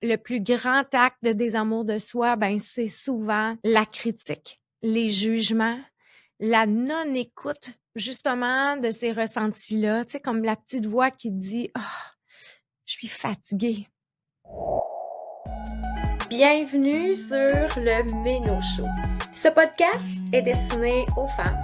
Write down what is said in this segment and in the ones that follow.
le plus grand acte de désamour de soi, ben, c'est souvent la critique, les jugements, la non-écoute, justement, de ces ressentis-là. Tu sais, comme la petite voix qui dit: «Ah, je suis fatiguée». Bienvenue sur le Méno Show. Ce podcast est destiné aux femmes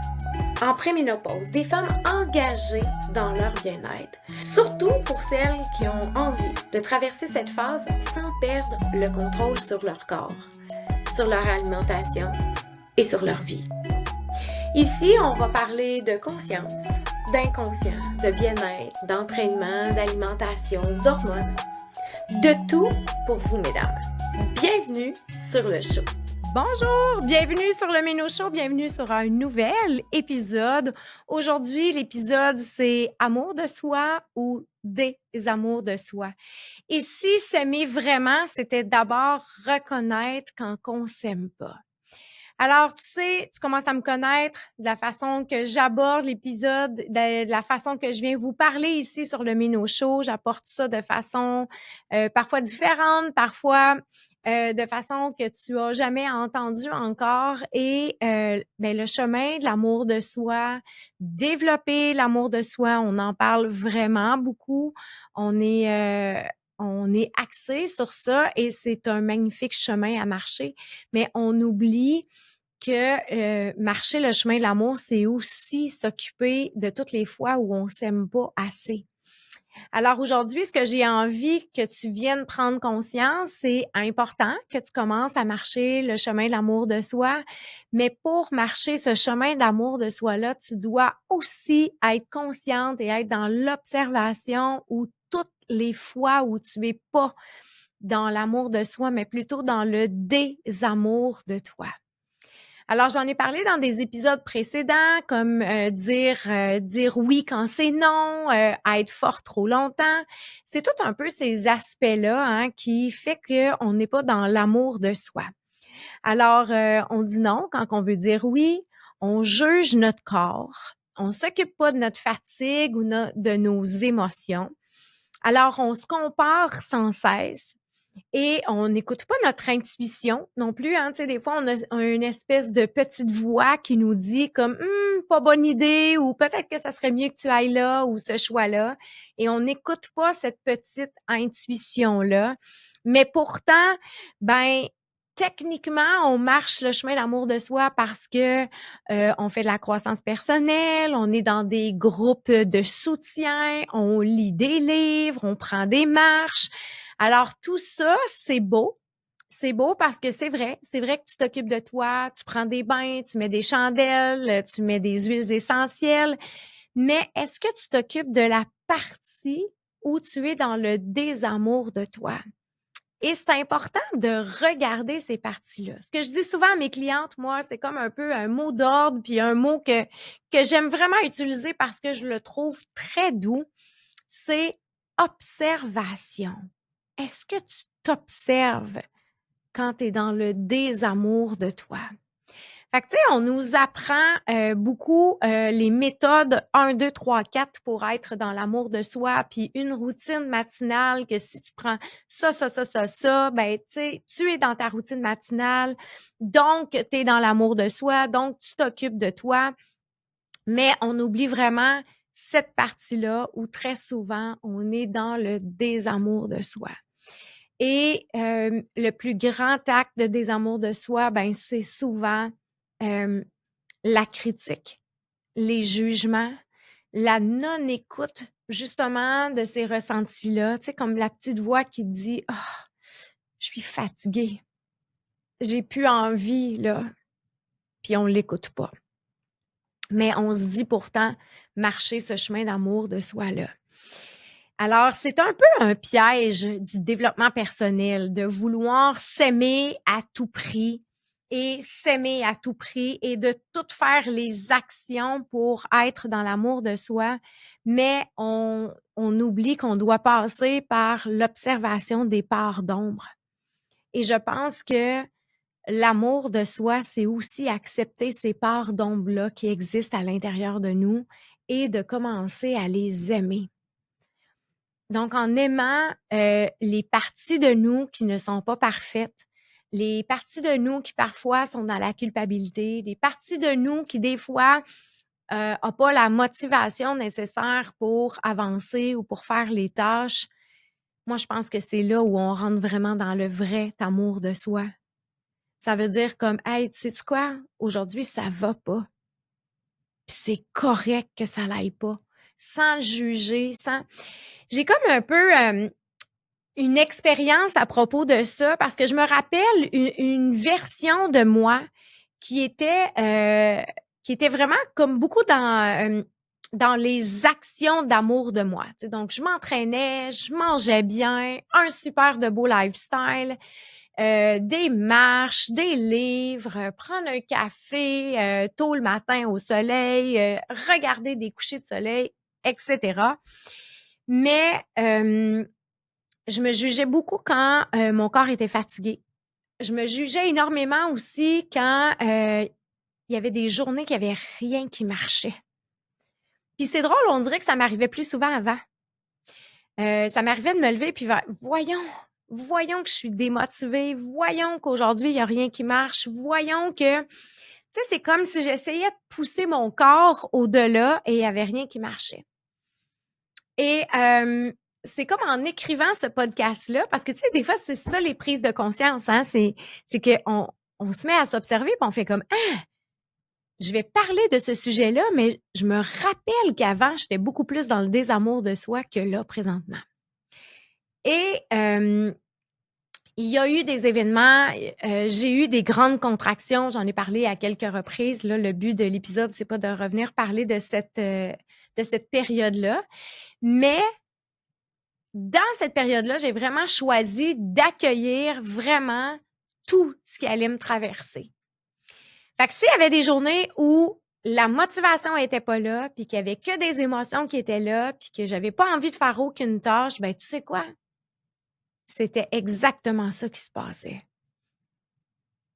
en préménopause, des femmes engagées dans leur bien-être. Surtout pour celles qui ont envie de traverser cette phase sans perdre le contrôle sur leur corps, sur leur alimentation et sur leur vie. Ici, on va parler de conscience, d'inconscient, de bien-être, d'entraînement, d'alimentation, d'hormones. De tout pour vous, mesdames. Bienvenue sur le show. Bonjour, bienvenue sur le Méno Show, bienvenue sur un nouvel épisode. Aujourd'hui, l'épisode, c'est Amour de soi ou des amours de soi. Et si s'aimer vraiment, c'était d'abord reconnaître quand on s'aime pas. Alors, tu sais, tu commences à me connaître de la façon que j'aborde l'épisode, de la façon que je viens vous parler ici sur le Méno Show. J'apporte ça de façon parfois différente, parfois de façon que tu as jamais entendu encore. Et ben, le chemin de l'amour de soi, développer l'amour de soi, on en parle vraiment beaucoup. On est axé sur ça et c'est un magnifique chemin à marcher, mais on oublie que marcher le chemin de l'amour, c'est aussi s'occuper de toutes les fois où on s'aime pas assez. Alors aujourd'hui, ce que j'ai envie que tu viennes prendre conscience, c'est important que tu commences à marcher le chemin de l'amour de soi, mais pour marcher ce chemin d'amour de soi-là, tu dois aussi être consciente et être dans l'observation où toutes les fois où tu es pas dans l'amour de soi, mais plutôt dans le désamour de toi. Alors, j'en ai parlé dans des épisodes précédents, comme dire oui quand c'est non, être fort trop longtemps. C'est tout un peu ces aspects-là qui fait qu'on n'est pas dans l'amour de soi. Alors, on dit non quand on veut dire oui, on juge notre corps, on s'occupe pas de notre fatigue ou de nos émotions. Alors, on se compare sans cesse. Et on n'écoute pas notre intuition non plus, hein. Tu sais, des fois, on a une espèce de petite voix qui nous dit comme pas bonne idée ou peut-être que ça serait mieux que tu ailles là ou ce choix-là. Et on n'écoute pas cette petite intuition-là. Mais pourtant, ben, techniquement, on marche le chemin d'amour de soi parce que on fait de la croissance personnelle, on est dans des groupes de soutien, on lit des livres, on prend des marches. Alors tout ça, c'est beau. C'est beau parce que c'est vrai que tu t'occupes de toi, tu prends des bains, tu mets des chandelles, tu mets des huiles essentielles, mais est-ce que tu t'occupes de la partie où tu es dans le désamour de toi? Et c'est important de regarder ces parties-là. Ce que je dis souvent à mes clientes, moi, c'est comme un peu un mot d'ordre, puis un mot que j'aime vraiment utiliser parce que je le trouve très doux, c'est observation. Est-ce que tu t'observes quand tu es dans le désamour de toi? Fait que, tu sais, on nous apprend beaucoup les méthodes 1, 2, 3, 4 pour être dans l'amour de soi, puis une routine matinale que si tu prends ça, ben, tu sais, tu es dans ta routine matinale, donc tu es dans l'amour de soi, donc tu t'occupes de toi, mais on oublie vraiment cette partie-là où très souvent, on est dans le désamour de soi. Et le plus grand acte de désamour de soi, ben, c'est souvent euh, la critique, les jugements, la non-écoute justement de ces ressentis-là, tu sais, comme la petite voix qui dit «Ah, je suis fatiguée, j'ai plus envie, là», puis on l'écoute pas. Mais on se dit pourtant marcher ce chemin d'amour de soi-là. Alors, c'est un peu un piège du développement personnel de vouloir s'aimer à tout prix et s'aimer à tout prix et de tout faire les actions pour être dans l'amour de soi, mais on oublie qu'on doit passer par l'observation des parts d'ombre. Et je pense que l'amour de soi, c'est aussi accepter ces parts d'ombre-là qui existent à l'intérieur de nous et de commencer à les aimer. Donc, en aimant les parties de nous qui ne sont pas parfaites, les parties de nous qui parfois sont dans la culpabilité, les parties de nous qui des fois n'ont pas la motivation nécessaire pour avancer ou pour faire les tâches, moi, je pense que c'est là où on rentre vraiment dans le vrai amour de soi. Ça veut dire comme, hey, tu sais-tu quoi? Aujourd'hui, ça va pas. Puis c'est correct que ça l'aille pas. Sans le juger, sans. J'ai comme un peu une expérience à propos de ça parce que je me rappelle une version de moi qui était, euh, qui était vraiment comme beaucoup dans les actions d'amour de moi. Tu sais, donc, je m'entraînais, je mangeais bien, un super de beau lifestyle, des marches, des livres, prendre un café tôt le matin au soleil, regarder des couchers de soleil, etc. Mais je me jugeais beaucoup quand mon corps était fatigué. Je me jugeais énormément aussi quand il y avait des journées qu'il y avait rien qui marchait. Puis c'est drôle, on dirait que ça m'arrivait plus souvent avant. Ça m'arrivait de me lever puis voyons que je suis démotivée, voyons qu'aujourd'hui, il y a rien qui marche, voyons que tu sais, c'est comme si j'essayais de pousser mon corps au-delà et il y avait rien qui marchait. Et c'est comme en écrivant ce podcast-là, parce que, tu sais, des fois, c'est ça les prises de conscience, hein, c'est qu'on on se met à s'observer puis on fait comme «Ah! Je vais parler de ce sujet-là, mais je me rappelle qu'avant, j'étais beaucoup plus dans le désamour de soi que là, présentement». Et il y a eu des événements, j'ai eu des grandes contractions, j'en ai parlé à quelques reprises. Là, le but de l'épisode, c'est pas de revenir parler de cette période-là, mais dans cette période-là, j'ai vraiment choisi d'accueillir vraiment tout ce qui allait me traverser. Fait que s'il y avait des journées où la motivation était pas là, puis qu'il y avait que des émotions qui étaient là, puis que j'avais pas envie de faire aucune tâche, ben tu sais quoi? C'était exactement ça qui se passait.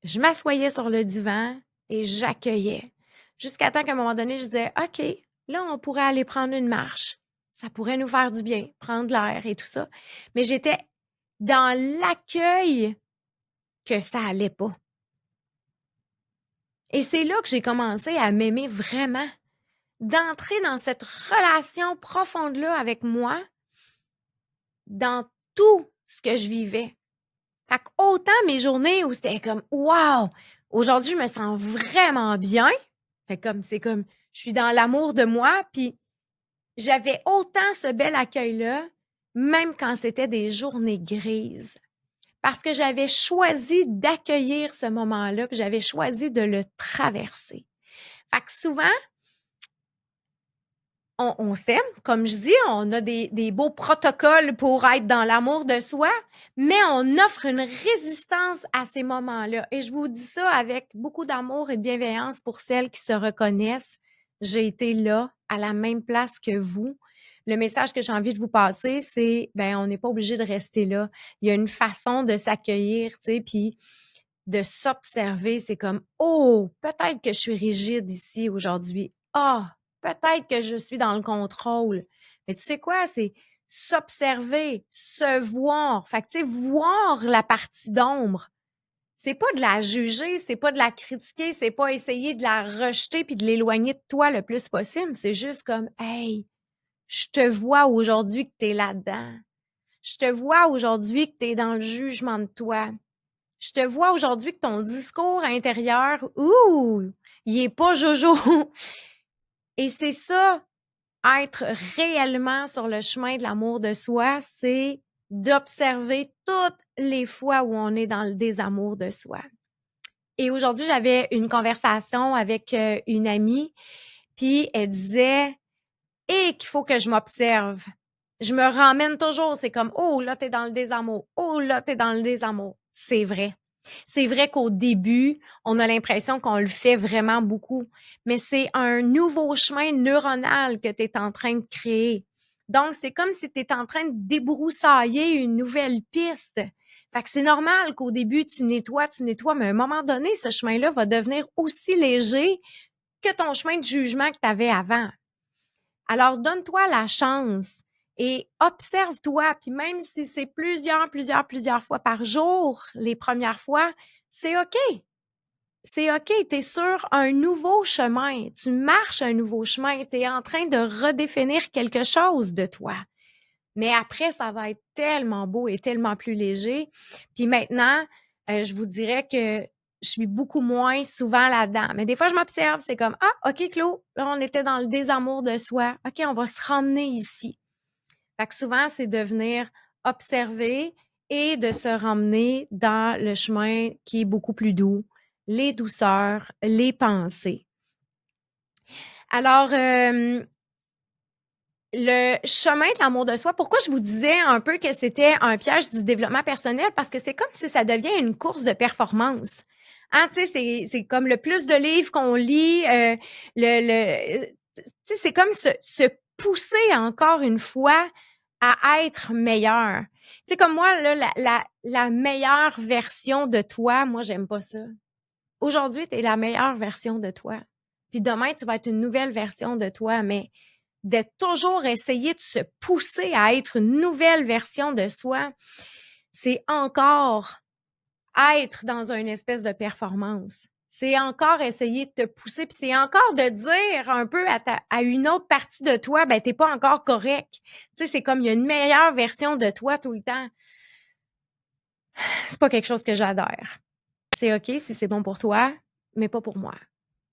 Je m'assoyais sur le divan et j'accueillais. Jusqu'à temps qu'à un moment donné, je disais, OK, là, on pourrait aller prendre une marche. Ça pourrait nous faire du bien, prendre l'air et tout ça. Mais j'étais dans l'accueil que ça allait pas. Et c'est là que j'ai commencé à m'aimer vraiment, d'entrer dans cette relation profonde-là avec moi, dans tout ce que je vivais. Fait qu'autant mes journées où c'était comme wow, aujourd'hui je me sens vraiment bien. C'est comme je suis dans l'amour de moi, puis j'avais autant ce bel accueil-là, même quand c'était des journées grises. Parce que j'avais choisi d'accueillir ce moment-là, puis j'avais choisi de le traverser. Fait que souvent, on s'aime, comme je dis, on a des beaux protocoles pour être dans l'amour de soi, mais on offre une résistance à ces moments-là. Et je vous dis ça avec beaucoup d'amour et de bienveillance pour celles qui se reconnaissent. J'ai été là, à la même place que vous. Le message que j'ai envie de vous passer, c'est, ben, on n'est pas obligé de rester là. Il y a une façon de s'accueillir, tu sais, puis de s'observer. C'est comme, oh, peut-être que je suis rigide ici aujourd'hui. Ah, peut-être que je suis dans le contrôle. Mais tu sais quoi? C'est s'observer, se voir. Fait que, tu sais, voir la partie d'ombre. C'est pas de la juger, c'est pas de la critiquer, c'est pas essayer de la rejeter puis de l'éloigner de toi le plus possible. C'est juste comme, hey, je te vois aujourd'hui que tu es là-dedans. Je te vois aujourd'hui que tu es dans le jugement de toi. Je te vois aujourd'hui que ton discours intérieur, il est pas jojo. Et c'est ça, être réellement sur le chemin de l'amour de soi, c'est d'observer toutes les fois où on est dans le désamour de soi. Et aujourd'hui, j'avais une conversation avec une amie, puis elle disait et qu'il faut que je m'observe. Je me ramène toujours, c'est comme oh là, t'es dans le désamour. Oh là, t'es dans le désamour. C'est vrai. C'est vrai qu'au début, on a l'impression qu'on le fait vraiment beaucoup, mais c'est un nouveau chemin neuronal que tu es en train de créer. Donc, c'est comme si tu es en train de débroussailler une nouvelle piste. Fait que c'est normal qu'au début, tu nettoies, mais à un moment donné, ce chemin-là va devenir aussi léger que ton chemin de jugement que tu avais avant. Alors, donne-toi la chance et observe-toi. Puis même si c'est plusieurs fois par jour, les premières fois, c'est OK. C'est OK, tu es sur un nouveau chemin. Tu marches un nouveau chemin. Tu es en train de redéfinir quelque chose de toi. Mais après, ça va être tellement beau et tellement plus léger. Puis maintenant, je vous dirais que je suis beaucoup moins souvent là-dedans. Mais des fois, je m'observe, c'est comme: «Ah, OK, Claude, là, on était dans le désamour de soi. OK, on va se ramener ici». Fait que souvent, c'est de venir observer et de se ramener dans le chemin qui est beaucoup plus doux, les douceurs, les pensées. Alors, le chemin de l'amour de soi, pourquoi je vous disais un peu que c'était un piège du développement personnel? Parce que c'est comme si ça devient une course de performance. Hein, tu sais, c'est comme le plus de livres qu'on lit, tu sais, c'est comme se pousser encore une fois à être meilleur. Tu sais, comme moi, là, la meilleure version de toi, moi, j'aime pas ça. Aujourd'hui, tu es la meilleure version de toi. Puis demain, tu vas être une nouvelle version de toi, mais de toujours essayer de se pousser à être une nouvelle version de soi, c'est encore être dans une espèce de performance. C'est encore essayer de te pousser, puis c'est encore de dire un peu à une autre partie de toi, ben t'es pas encore correct. Tu sais, c'est comme il y a une meilleure version de toi tout le temps. C'est pas quelque chose que j'adhère. C'est OK si c'est bon pour toi, mais pas pour moi.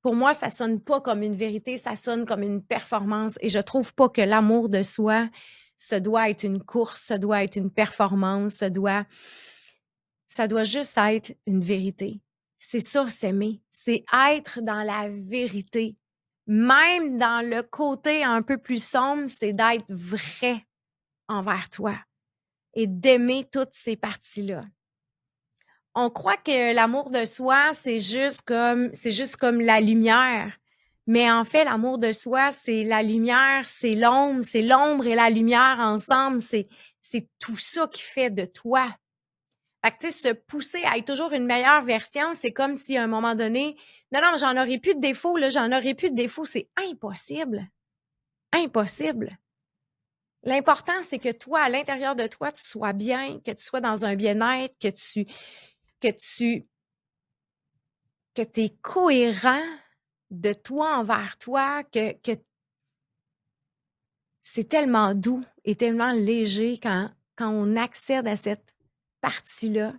Pour moi, ça sonne pas comme une vérité, ça sonne comme une performance et je trouve pas que l'amour de soi, ça doit être une course, ça doit être une performance, ça doit juste être une vérité. C'est ça, s'aimer. C'est être dans la vérité. Même dans le côté un peu plus sombre, c'est d'être vrai envers toi et d'aimer toutes ces parties-là. On croit que l'amour de soi, c'est juste comme la lumière. Mais en fait, l'amour de soi, c'est la lumière, c'est l'ombre et la lumière ensemble, c'est tout ça qui fait de toi. Fait que, tu sais, se pousser à être toujours une meilleure version, c'est comme si à un moment donné, non, non, j'en aurais plus de défauts, là, j'en aurais plus de défauts, c'est impossible. Impossible. L'important, c'est que toi, à l'intérieur de toi, tu sois bien, que tu sois dans un bien-être, que tu que tu es cohérent de toi envers toi, que c'est tellement doux et tellement léger quand on accède à cette partie-là,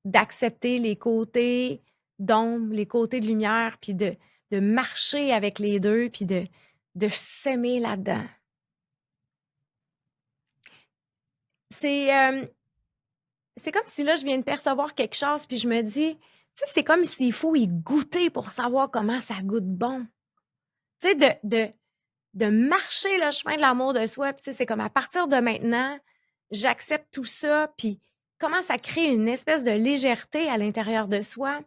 d'accepter les côtés d'ombre, les côtés de lumière, puis de marcher avec les deux, puis de s'aimer là-dedans. C'est, c'est comme si là, je viens de percevoir quelque chose, puis je me dis, tu sais, c'est comme s'il faut y goûter pour savoir comment ça goûte bon. Tu sais, de marcher le chemin de l'amour de soi, puis tu sais, c'est comme à partir de maintenant, j'accepte tout ça, puis commence à créer une espèce de légèreté à l'intérieur de soi.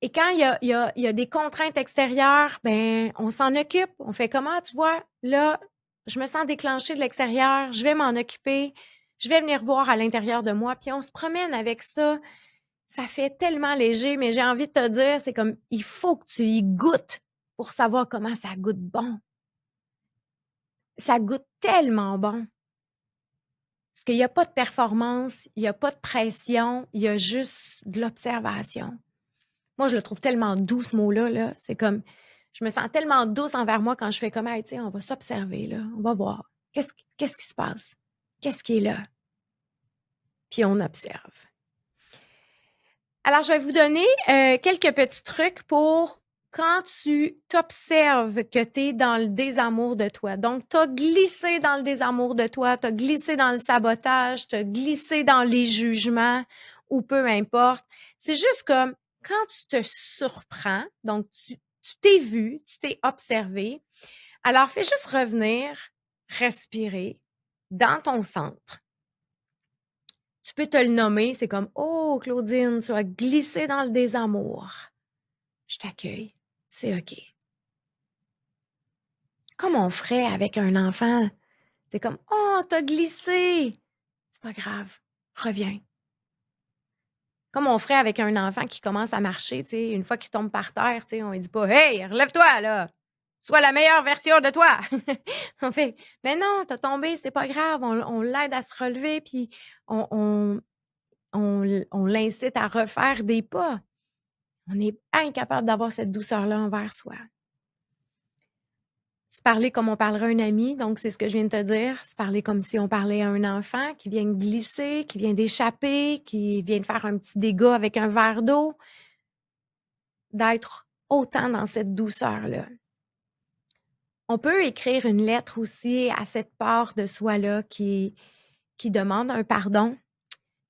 Et quand il y a des contraintes extérieures, ben, on s'en occupe. On fait comment, tu vois? Là, je me sens déclenchée de l'extérieur, je vais m'en occuper, je vais venir voir à l'intérieur de moi, puis on se promène avec ça. Ça fait tellement léger, mais j'ai envie de te dire, c'est comme, il faut que tu y goûtes pour savoir comment ça goûte bon. Ça goûte tellement bon. Parce qu'il y a pas de performance, il y a pas de pression, il y a juste de l'observation. Moi, je le trouve tellement doux ce mot-là, là. C'est comme je me sens tellement douce envers moi quand je fais comme: «Hey, tu sais, on va s'observer, là, on va voir. Qu'est-ce qui se passe? Qu'est-ce qui est là?» Puis on observe. Alors, je vais vous donner, quelques petits trucs pour quand tu t'observes que tu es dans le désamour de toi. Donc, tu as glissé dans le désamour de toi, tu as glissé dans le sabotage, tu as glissé dans les jugements ou peu importe. C'est juste comme quand tu te surprends, donc tu t'es vu, tu t'es observé, alors fais juste revenir, respirer dans ton centre. Tu peux te le nommer, c'est comme: «Oh Claudine, tu as glissé dans le désamour. Je t'accueille, c'est OK». Comme on ferait avec un enfant, c'est comme: «Oh, tu as glissé, c'est pas grave, reviens». Comme on ferait avec un enfant qui commence à marcher, tu sais, une fois qu'il tombe par terre, tu sais, on lui dit pas: «Hey, relève-toi là, sois la meilleure version de toi. On fait, mais non, t'as tombé, c'est pas grave, on l'aide à se relever, puis on, on, on l'incite à refaire des pas. On est incapable d'avoir cette douceur-là envers soi. Se parler comme on parlerait à un ami, donc c'est ce que je viens de te dire. Se parler comme si on parlait à un enfant qui vient de glisser, qui vient d'échapper, qui vient de faire un petit dégât avec un verre d'eau. D'être autant dans cette douceur-là. On peut écrire une lettre aussi à cette part de soi-là qui demande un pardon.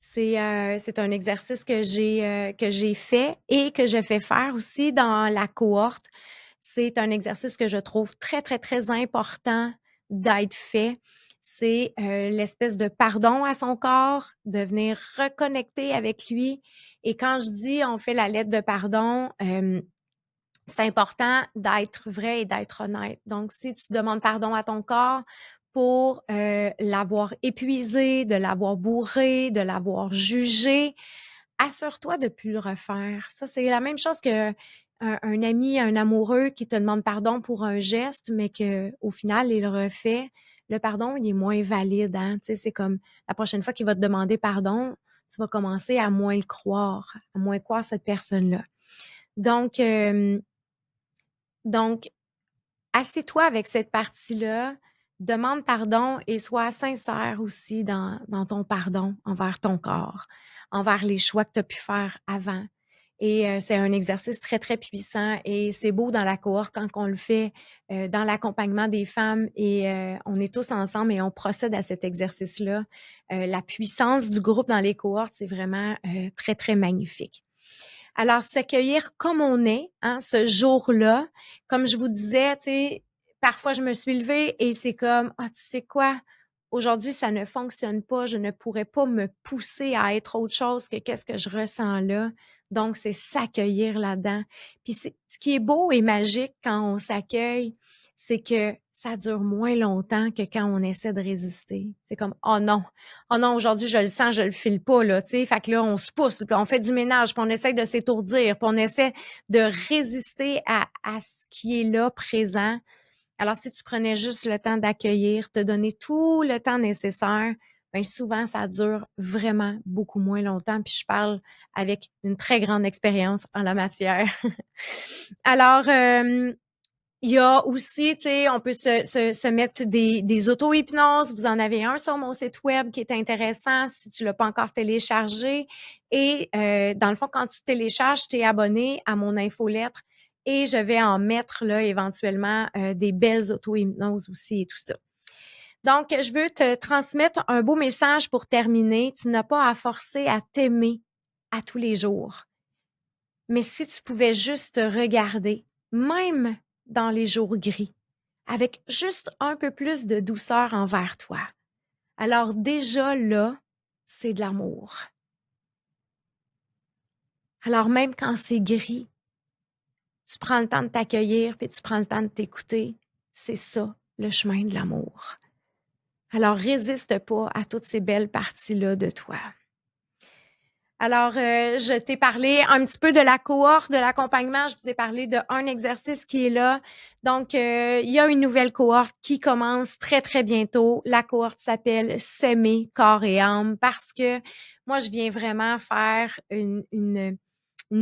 C'est un exercice que j'ai fait et que je fais faire aussi dans la cohorte. C'est un exercice que je trouve très, très, très important d'être fait. C'est, l'espèce de pardon à son corps, de venir reconnecter avec lui et quand je dis: «On fait la lettre de pardon», c'est important d'être vrai et d'être honnête. Donc, si tu demandes pardon à ton corps pour l'avoir épuisé, de l'avoir bourré, de l'avoir jugé, assure-toi de ne plus le refaire. Ça, c'est la même chose que un ami, un amoureux qui te demande pardon pour un geste, mais qu'au final, il le refait. Le pardon, il est moins valide. Hein? Tu sais, c'est comme la prochaine fois qu'il va te demander pardon, tu vas commencer à moins le croire, à moins croire cette personne-là. Donc, donc, assieds-toi avec cette partie-là, demande pardon et sois sincère aussi dans ton pardon envers ton corps, envers les choix que tu as pu faire avant. Et c'est un exercice très, très puissant et c'est beau dans la cohorte quand on le fait dans l'accompagnement des femmes et on est tous ensemble et on procède à cet exercice-là. La puissance du groupe dans les cohortes, c'est vraiment très, très magnifique. Alors, s'accueillir comme on est, hein, ce jour-là, comme je vous disais, tu sais, parfois je me suis levée et c'est comme: «Ah, tu sais quoi? Aujourd'hui, ça ne fonctionne pas, je ne pourrais pas me pousser à être autre chose que qu'est-ce que je ressens là». Donc, c'est s'accueillir là-dedans. Puis c'est ce qui est beau et magique quand on s'accueille, c'est que ça dure moins longtemps que quand on essaie de résister. C'est comme: oh non, aujourd'hui, je le sens, je le file pas, là, tu sais. Fait que là, on se pousse, puis on fait du ménage, puis on essaie de s'étourdir, puis on essaie de résister à ce qui est là, présent. Alors, si tu prenais juste le temps d'accueillir, te donner tout le temps nécessaire, bien souvent, ça dure vraiment beaucoup moins longtemps. Puis je parle avec une très grande expérience en la matière. Alors, il y a aussi, tu sais, on peut se mettre des auto-hypnoses. Vous en avez un sur mon site web qui est intéressant si tu l'as pas encore téléchargé. Et dans le fond, quand tu télécharges, tu es abonné à mon infolettre et je vais en mettre là éventuellement des belles auto-hypnoses aussi et tout ça. Donc, je veux te transmettre un beau message pour terminer. Tu n'as pas à forcer à t'aimer à tous les jours. Mais si tu pouvais juste te regarder, même dans les jours gris, avec juste un peu plus de douceur envers toi. Alors déjà là, c'est de l'amour. Alors même quand c'est gris, tu prends le temps de t'accueillir puis tu prends le temps de t'écouter. C'est ça, le chemin de l'amour. Alors résiste pas à toutes ces belles parties-là de toi. Alors, je t'ai parlé un petit peu de la cohorte, de l'accompagnement. Je vous ai parlé d'un exercice qui est là. Donc, il y a une nouvelle cohorte qui commence très, très bientôt. La cohorte s'appelle «S'aimer corps et âme» parce que moi, je viens vraiment faire une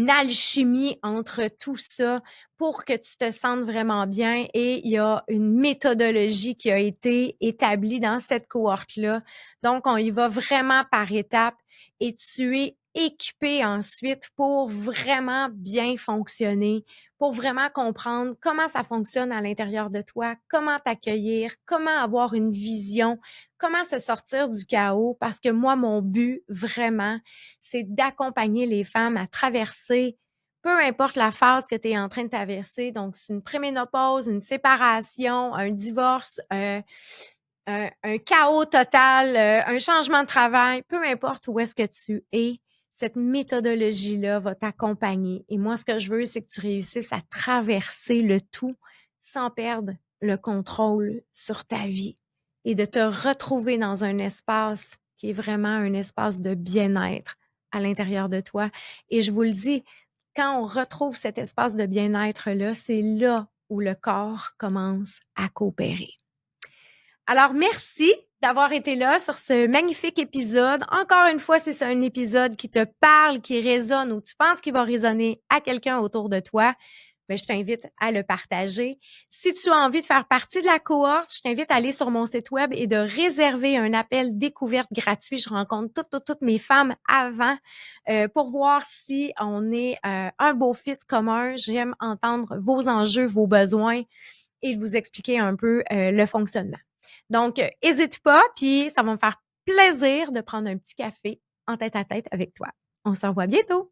alchimie entre tout ça pour que tu te sentes vraiment bien et il y a une méthodologie qui a été établie dans cette cohorte-là. Donc, on y va vraiment par étapes et tu es équipé ensuite pour vraiment bien fonctionner, pour vraiment comprendre comment ça fonctionne à l'intérieur de toi, comment t'accueillir, comment avoir une vision, comment se sortir du chaos parce que moi, mon but vraiment, c'est d'accompagner les femmes à traverser peu importe la phase que tu es en train de traverser. Donc, c'est une préménopause, une séparation, un divorce, un chaos total, un changement de travail, peu importe où est-ce que tu es, cette méthodologie-là va t'accompagner. Et moi, ce que je veux, c'est que tu réussisses à traverser le tout sans perdre le contrôle sur ta vie et de te retrouver dans un espace qui est vraiment un espace de bien-être à l'intérieur de toi. Et je vous le dis, quand on retrouve cet espace de bien-être-là, c'est là où le corps commence à coopérer. Alors, merci d'avoir été là sur ce magnifique épisode. Encore une fois, c'est un épisode qui te parle, qui résonne ou tu penses qu'il va résonner à quelqu'un autour de toi. Ben, je t'invite à le partager. Si tu as envie de faire partie de la cohorte, je t'invite à aller sur mon site web et de réserver un appel découverte gratuit. Je rencontre toutes mes femmes avant pour voir si on est un beau fit commun. J'aime entendre vos enjeux, vos besoins et de vous expliquer un peu le fonctionnement. Donc, hésite pas, puis ça va me faire plaisir de prendre un petit café en tête à tête avec toi. On se revoit bientôt!